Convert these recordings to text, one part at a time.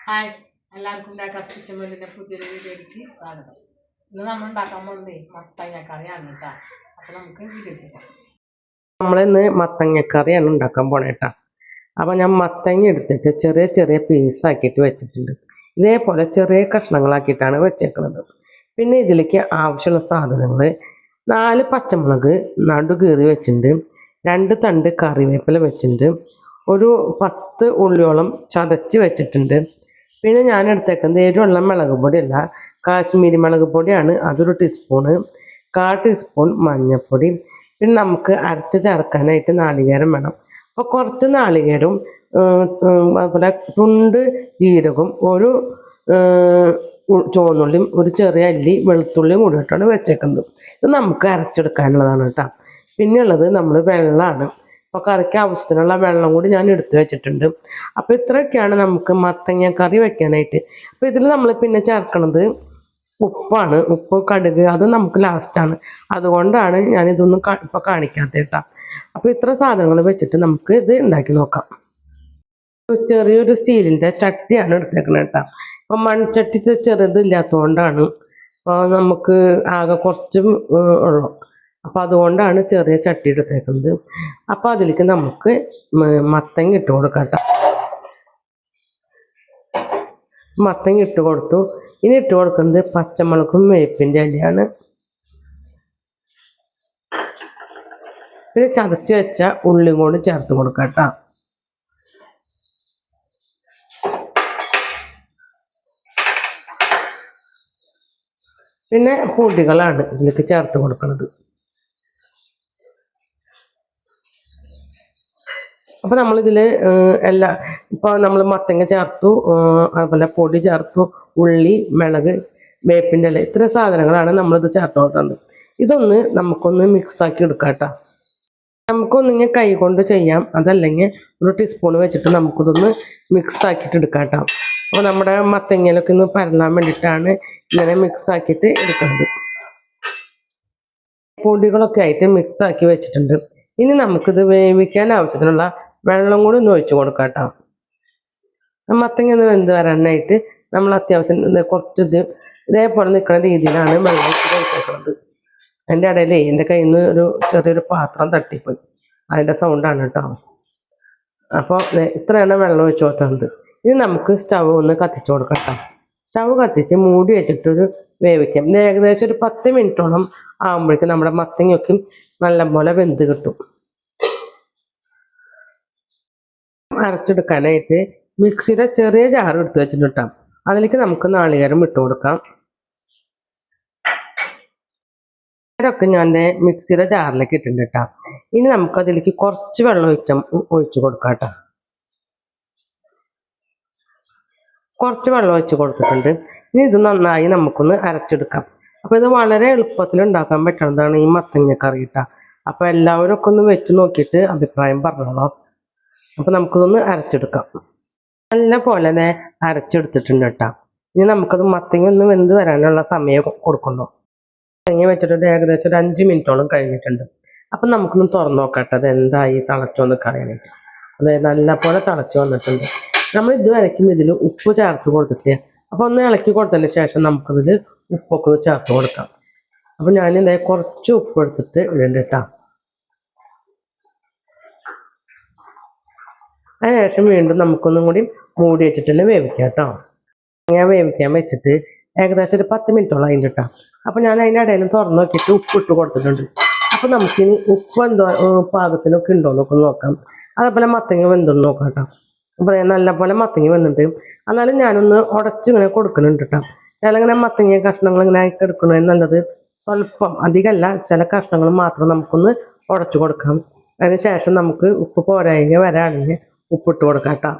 Hi എല്ലാവർക്കും ഉണ്ടാക്കാൻ kitchen വേൾഡിൻ്റെ പുതിയൊരു വീഡിയോയിലേക്ക് സ്വാഗതം. ഇന്ന് നമ്മൾ ഉണ്ടാക്കാൻ പോകുന്നത് മത്തങ്ങക്കറിയാണ് കേട്ടോ. അപ്പോൾ നമുക്ക് വീഡിയോയ്ക്ക് പോകാം. നമ്മളിന്ന് മത്തങ്ങക്കറിയാണ് ഉണ്ടാക്കാൻ പോണേട്ടാ. അപ്പോൾ ഞാൻ മത്തങ്ങ എടുത്തിട്ട് ചെറിയ ചെറിയ പീസാക്കിയിട്ട് വെച്ചിട്ടുണ്ട്. ഇതേപോലെ ചെറിയ കഷ്ണങ്ങളാക്കിയിട്ടാണ് വെച്ചേക്കുന്നത്. പിന്നെ ഇതിലേക്ക് ആവശ്യമുള്ള സാധനങ്ങൾ 4 പച്ചമുളക് നടുകീറി വെച്ചിട്ടുണ്ട്, 2 തണ്ട് കറിവേപ്പില വെച്ചിട്ടുണ്ട്, ഒരു 10 ഉള്ളിയോളം ചതച്ച് വെച്ചിട്ടുണ്ട്. പിന്നെ ഞാൻ എടുത്തേക്കുന്നത് എരിവുള്ള മുളക് പൊടിയല്ല, കാശ്മീരി മുളക് പൊടിയാണ്, അതൊരു ടീസ്പൂണ്, 1/4 ടീസ്പൂൺ മഞ്ഞൾപ്പൊടി. പിന്നെ നമുക്ക് അരച്ച് ചേർക്കാനായിട്ട് നാളികേരം വേണം. അപ്പോൾ കുറച്ച് നാളികേരവും അതുപോലെ തുണ്ട് ജീരകവും ഒരു ചുവന്നുള്ളിയും ഒരു ചെറിയ അല്ലി വെളുത്തുള്ളിയും കൂടിയിട്ടാണ് വെച്ചേക്കുന്നത്. ഇത് നമുക്ക് അരച്ചെടുക്കാനുള്ളതാണ് കേട്ടോ. പിന്നെയുള്ളത് നമ്മൾ വെള്ളമാണ്. അപ്പോൾ കറിക്ക് ആവശ്യത്തിനുള്ള വെള്ളം കൂടി ഞാൻ എടുത്തു വെച്ചിട്ടുണ്ട്. അപ്പോൾ ഇത്രയൊക്കെയാണ് നമുക്ക് മത്തങ്ങ കറി വെക്കാനായിട്ട്. അപ്പോൾ ഇതിൽ നമ്മൾ പിന്നെ ചേർക്കണത് ഉപ്പാണ്. ഉപ്പ്, കടുക് അത് നമുക്ക് ലാസ്റ്റാണ്. അതുകൊണ്ടാണ് ഞാനിതൊന്നും ഇപ്പോൾ കാണിക്കാത്ത കേട്ടോ. അപ്പോൾ ഇത്ര സാധനങ്ങൾ വെച്ചിട്ട് നമുക്ക് ഇത് ഉണ്ടാക്കി നോക്കാം. ചെറിയൊരു സ്റ്റീലിൻ്റെ ചട്ടിയാണ് എടുത്തേക്കുന്നത് കേട്ടോ. അപ്പോൾ മൺചട്ടി ചെറുതില്ലാത്തതുകൊണ്ടാണ്. അപ്പോൾ നമുക്ക് ആകെ കുറച്ചും ഉള്ളു. അപ്പോൾ അതുകൊണ്ടാണ് ചെറിയ ചട്ടി എടുത്തേക്കുന്നത്. അപ്പോൾ അതിലേക്ക് നമുക്ക് മത്തങ്ങ ഇട്ട് കൊടുക്കാം കേട്ടോ. മത്തങ്ങ ഇട്ട് കൊടുത്തു. ഇനി ഇട്ട് കൊടുക്കുന്നത് പച്ചമുളകും വേപ്പിൻ്റെ ഇലയാണ്. പിന്നെ ചതച്ച് വെച്ച ഉള്ളിയും കൂടി ചേർത്ത് കൊടുക്കാം കേട്ടോ. പിന്നെ പൊടികളാണ് ഇതിലേക്ക് ചേർത്ത് കൊടുക്കുന്നത്. അപ്പോൾ നമ്മളിതിൽ ഇപ്പോൾ നമ്മൾ മത്തങ്ങ ചേർത്തു, അതുപോലെ പൊടി ചേർത്തു, ഉള്ളി, മുളക്, വേപ്പിൻ്റെ ഇല, ഇത്ര സാധനങ്ങളാണ് നമ്മളിത് ചേർത്ത് കൊടുക്കുന്നത്. ഇതൊന്ന് നമുക്കൊന്ന് മിക്സാക്കി എടുക്കാം കേട്ടോ. നമുക്കൊന്നിങ്ങനെ കൈ കൊണ്ട് ചെയ്യാം, അതല്ലെങ്കിൽ ഒരു ടീസ്പൂൺ വെച്ചിട്ട് നമുക്കിതൊന്ന് മിക്സാക്കിയിട്ട് എടുക്കാം കേട്ടോ. അപ്പോൾ നമ്മുടെ മത്തങ്ങയിലൊക്കെ ഒന്ന് പരലാൻ വേണ്ടിയിട്ടാണ് ഇങ്ങനെ മിക്സാക്കിയിട്ട് എടുക്കുന്നത്. പൊടികളൊക്കെ ആയിട്ട് മിക്സാക്കി വെച്ചിട്ടുണ്ട്. ഇനി നമുക്കിത് വേവിക്കാൻ ആവശ്യത്തിനുള്ള വെള്ളം കൂടി ഒന്ന് ഒഴിച്ച് കൊടുക്കാം കേട്ടോ. മത്തങ്ങ ഒന്ന് വെന്ത് വരാനായിട്ട് നമ്മൾ അത്യാവശ്യം കുറച്ച് ഇതേപോലെ നിൽക്കുന്ന രീതിയിലാണ് വെള്ളം ഒഴിച്ച് വെക്കുന്നത്. അതിൻ്റെ ഇടയിൽ എൻ്റെ കയ്യിൽ നിന്ന് ചെറിയൊരു പാത്രം തട്ടിപ്പോയി, അതിൻ്റെ സൗണ്ടാണ് കേട്ടോ. അപ്പോൾ ഇത്രയാണ് വെള്ളം ഒഴിച്ച് കൊടുക്കുന്നത്. ഇനി നമുക്ക് സ്റ്റവ് ഒന്ന് കത്തിച്ച് കൊടുക്കാം കേട്ടോ. സ്റ്റവ് കത്തിച്ച് മൂടി വെച്ചിട്ടൊരു വേവിക്കാം. ഏകദേശം ഒരു 10 മിനിറ്റോളം ആകുമ്പോഴേക്കും നമ്മുടെ മത്തങ്ങയൊക്കെ നല്ലപോലെ വെന്ത് കിട്ടും. അരച്ചെടുക്കാനായിട്ട് മിക്സിയുടെ ചെറിയ ജാർ എടുത്ത് വെച്ചിട്ട് അതിലേക്ക് നമുക്ക് നാളികേരം ഇട്ട് കൊടുക്കാം. ഒക്കെ ഞാൻ മിക്സിയുടെ ജാറിലേക്ക് ഇട്ടിട്ടുണ്ട് കേട്ടോ. ഇനി നമുക്കതിലേക്ക് കുറച്ച് വെള്ളം ഒഴിച്ച് കൊടുക്കാം കേട്ടോ. കുറച്ച് വെള്ളം ഒഴിച്ച് കൊടുത്തിട്ടുണ്ട്. ഇനി ഇത് നന്നായി നമുക്കൊന്ന് അരച്ചെടുക്കാം. അപ്പോൾ ഇത് വളരെ എളുപ്പത്തിൽ ഉണ്ടാക്കാൻ പറ്റുന്നതാണ് ഈ മത്തങ്ങ കറി കേട്ടോ. അപ്പോൾ എല്ലാവരും ഒക്കെ ഒന്ന് വെച്ച് നോക്കിയിട്ട് അഭിപ്രായം പറഞ്ഞോളാം. അപ്പോൾ നമുക്കിതൊന്ന് അരച്ചെടുക്കാം. നല്ല പോലെ അരച്ചെടുത്തിട്ടുണ്ട് കേട്ടോ. ഇനി നമുക്കത് മത്തങ്ങ ഒന്ന് വെന്ത് വരാനുള്ള സമയം കൊടുക്കണ്ടോ. മത്തങ്ങ വെച്ചിട്ട് ഏകദേശം ഒരു 5 മിനിറ്റോളം കഴിഞ്ഞിട്ടുണ്ട്. അപ്പം നമുക്കൊന്ന് തുറന്ന് നോക്കട്ടെ അത് എന്തായി തിളച്ചോന്ന് അറിയാനായിട്ട്. അതായത് നല്ല പോലെ തിളച്ച് വന്നിട്ടുണ്ട്. നമ്മൾ ഇതുവരയ്ക്കും ഇതിൽ ഉപ്പ് ചേർത്ത് കൊടുത്തിട്ടില്ല. അപ്പോൾ ഒന്ന് ഇളക്കി കൊടുത്തതിന് ശേഷം നമുക്കതിൽ ഉപ്പൊക്കെ ചേർത്ത് കൊടുക്കാം. അപ്പോൾ ഞാനിതായി കുറച്ച് ഉപ്പ് എടുത്തിട്ട് ഇടണ്ട കേട്ടോ. അതിനുശേഷം വീണ്ടും നമുക്കൊന്നും കൂടി മൂടി വെച്ചിട്ട് തന്നെ വേവിക്കാം കേട്ടോ. ഞാൻ വേവിക്കാൻ വെച്ചിട്ട് ഏകദേശം ഒരു 10 മിനിറ്റോളം അതിൻ്റെ കേട്ടോ. അപ്പോൾ ഞാൻ അതിൻ്റെ ഇടയിൽ തുറന്ന് നോക്കിയിട്ട് ഉപ്പിട്ട് കൊടുത്തിട്ടുണ്ട്. അപ്പോൾ നമുക്കിനി ഉപ്പ് എന്തോ പാകത്തിനൊക്കെ ഉണ്ടോ എന്നൊക്കെ നോക്കാം. അതേപോലെ മത്തങ്ങ വെന്തോന്ന് നോക്കാം കേട്ടോ. അപ്പോൾ നല്ലപോലെ മത്തങ്ങ വന്നിട്ട് എന്നാലും ഞാനൊന്ന് ഉടച്ചിങ്ങനെ കൊടുക്കുന്നുണ്ട് കേട്ടോ. ചിലങ്ങനെ മത്തങ്ങ കഷ്ണങ്ങൾ ഇങ്ങനെ എടുക്കുന്നതിന് നല്ലത് സ്വല്പം, അധികമല്ല, ചില കഷ്ണങ്ങൾ മാത്രം നമുക്കൊന്ന് ഉടച്ചു കൊടുക്കാം. അതിന് ശേഷം നമുക്ക് ഉപ്പ് പോരായ്മ വരാണെങ്കിൽ ഉപ്പിട്ട് കൊടുക്കാം കേട്ടോ.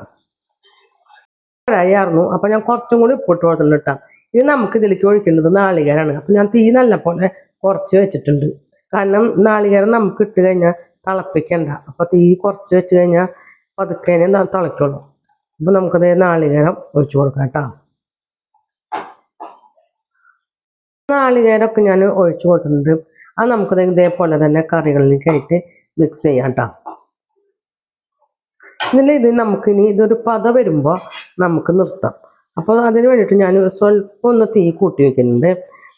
പോരായിരുന്നു അപ്പോൾ ഞാൻ കുറച്ചും കൂടി ഉപ്പിട്ട് കൊടുത്തിട്ടുണ്ട് കേട്ടോ. ഇത് നമുക്ക് ഇതിലേക്ക് ഒഴിക്കേണ്ടത് നാളികേരമാണ്. അപ്പോൾ ഞാൻ തീ നല്ല പോലെ കുറച്ച് വെച്ചിട്ടുണ്ട്. കാരണം നാളികേരം നമുക്ക് ഇട്ട് കഴിഞ്ഞാൽ തിളപ്പിക്കണ്ട. അപ്പോൾ തീ കുറച്ച് വെച്ച് കഴിഞ്ഞാൽ പതുക്കെ തിളയ്ക്കുള്ളൂ. അപ്പോൾ നമുക്കത് നാളികേരം ഒഴിച്ചു കൊടുക്കാം കേട്ടോ. നാളികേരമൊക്കെ ഞാൻ ഒഴിച്ചു കൊടുത്തിട്ടുണ്ട്. അത് നമുക്കത് ഇതേപോലെ തന്നെ കറികളിലേക്ക് ആയിട്ട് മിക്സ് ചെയ്യാം കേട്ടോ. ഇതിൽ ഇത് നമുക്കിനി ഇതൊരു പത വരുമ്പോൾ നമുക്ക് നിർത്താം. അപ്പോൾ അതിന് വേണ്ടിയിട്ട് ഞാൻ സ്വല്പം ഒന്ന് തീ കൂട്ടി വയ്ക്കുന്നുണ്ട്.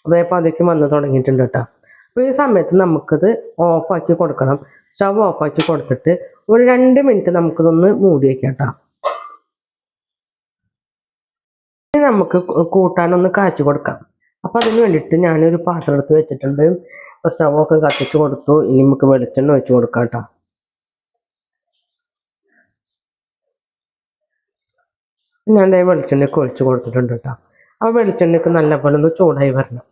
അപ്പോൾ അതൊക്കെ വന്ന് തുടങ്ങിയിട്ടുണ്ട് കേട്ടോ. അപ്പോൾ ഈ സമയത്ത് നമുക്കിത് ഓഫാക്കി കൊടുക്കണം. സ്റ്റവ് ഓഫാക്കി കൊടുത്തിട്ട് ഒരു 2 മിനിറ്റ് നമുക്കിതൊന്ന് മൂടി വയ്ക്കാം കേട്ടോ. ഇനി നമുക്ക് കൂട്ടാനൊന്ന് കാച്ചി കൊടുക്കാം. അപ്പോൾ അതിന് വേണ്ടിയിട്ട് ഞാനൊരു പാത്രം എടുത്ത് വെച്ചിട്ടുണ്ട്. അപ്പോൾ സ്റ്റവൊക്കെ കത്തിച്ച് കൊടുത്തു. ഇനി നമുക്ക് വെളിച്ചെണ്ണ ഒഴിച്ച് കൊടുക്കാം കേട്ടോ. ഞാൻ വെളിച്ചെണ്ണയൊക്കെ ഒഴിച്ച് കൊടുത്തിട്ടുണ്ട് കേട്ടോ. ആ വെളിച്ചെണ്ണയൊക്കെ നല്ലപോലെ ഒന്ന് ചൂടായി വരണം.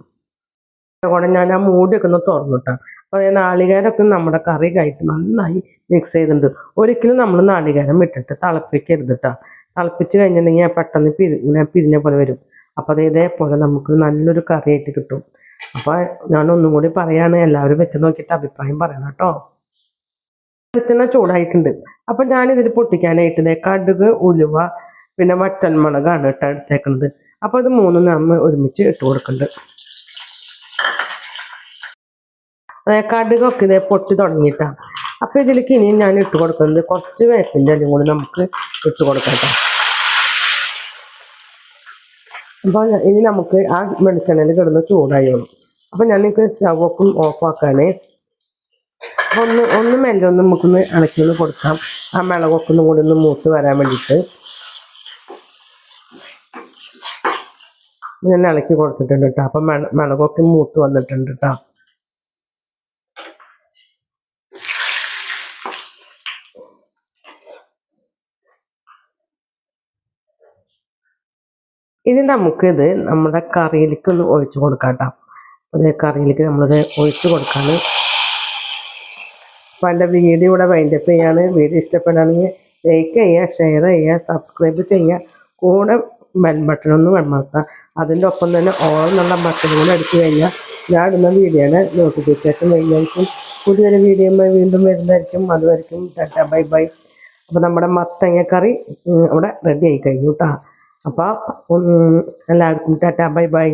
അതുകൂടെ ഞാൻ ആ മൂടിയൊക്കെ ഒന്ന് തുറന്നു കേട്ടോ. അപ്പോൾ നാളികേരമൊക്കെ നമ്മുടെ കറിക്കായിട്ട് നന്നായി മിക്സ് ചെയ്തിട്ടുണ്ട്. ഒരിക്കലും നമ്മൾ നാളികേരം ഇട്ടിട്ട് തിളപ്പിക്കരുത് കേട്ടോ. തിളപ്പിച്ച് കഴിഞ്ഞിട്ടുണ്ടെങ്കിൽ പെട്ടെന്ന് ഇങ്ങനെ പിരിഞ്ഞ പോലെ വരും. അപ്പോൾ അത് ഇതേപോലെ നമുക്ക് നല്ലൊരു കറിയായിട്ട് കിട്ടും. അപ്പോൾ ഞാൻ ഒന്നും കൂടി പറയാണ്, എല്ലാവരും വെച്ച് നോക്കിയിട്ട് അഭിപ്രായം പറയണം കേട്ടോ. വെളിച്ചെണ്ണ ചൂടായിട്ടുണ്ട്. അപ്പം ഞാനിതിൽ പൊട്ടിക്കാനായിട്ട് കടുക്, ഉലുവ, പിന്നെ വറ്റൽമുളകാണ് കേട്ടോ എടുത്തേക്കുന്നത്. അപ്പോൾ ഇത് 3 നമ്മൾ ഒരുമിച്ച് ഇട്ട് കൊടുക്കുന്നുണ്ട്. അതായത് കടുകൊക്കെ ഇതേ പൊട്ടി തുടങ്ങിയിട്ടാണ്. അപ്പോൾ ഇതിലേക്ക് ഇനിയും ഞാൻ ഇട്ട് കൊടുക്കുന്നത് കുറച്ച് വേപ്പിൻ്റെ ഇലയും കൂടി നമുക്ക് ഇട്ട് കൊടുക്കാം കേട്ടോ. അപ്പോൾ ഇനി നമുക്ക് ആ വെളിച്ചെണ്ണയിൽ കിടന്ന് ചൂടായോളും. അപ്പോൾ ഞാനിക്ക് സ്റ്റവൊക്കെ ഓഫാക്കാനേ ഒന്ന് മെല്ലെ നമുക്കൊന്ന് ഇളക്കി കൊടുക്കാം. ആ മിളകൊക്കെ ഒന്നും കൂടി ഒന്ന് മൂത്ത് വരാൻ വേണ്ടിയിട്ട് ഞാൻ ഇളക്കി കൊടുത്തിട്ടുണ്ട് കേട്ടോ. അപ്പം മിളകൊക്കെ മൂത്ത് വന്നിട്ടുണ്ട് കേട്ടോ. ഇനി നമുക്കിത് നമ്മുടെ കറിയിലേക്ക് ഒന്ന് ഒഴിച്ച് കൊടുക്കാം കേട്ടോ. അതേ കറിയിലേക്ക് നമ്മളിത് ഒഴിച്ച് കൊടുക്കാണ്. അപ്പോൾ എൻ്റെ വീഡിയോ ഇവിടെ വൈൻഡപ്പ് ചെയ്യാണ്. വീഡിയോ ഇഷ്ടപ്പെടുകയാണെങ്കിൽ ലൈക്ക് ചെയ്യുക, ഷെയർ ചെയ്യുക, സബ്സ്ക്രൈബ് ചെയ്യുക. കൂടെ ബെൽ ബട്ടണൊന്നും അമർത്തുക. അതിൻ്റെ ഒപ്പം തന്നെ ഓൾ എന്നുള്ള ബട്ടൺ കൂടെ അടിച്ചു കഴിഞ്ഞാൽ ഞാൻ ഇടുന്ന വീഡിയോയുടെ നോട്ടിഫിക്കേഷൻ വരുന്നതായിരിക്കും. പുതിയൊരു വീഡിയോയുമായി വീണ്ടും വരുന്നതായിരിക്കും. അതുവരെയും ടാറ്റാ ബൈ ബൈ. അപ്പോൾ നമ്മുടെ മത്തങ്ങക്കറി അവിടെ റെഡി ആയി കഴിഞ്ഞു കേട്ടോ. അപ്പോൾ എല്ലാവർക്കും ടാറ്റാ ബൈ ബൈ.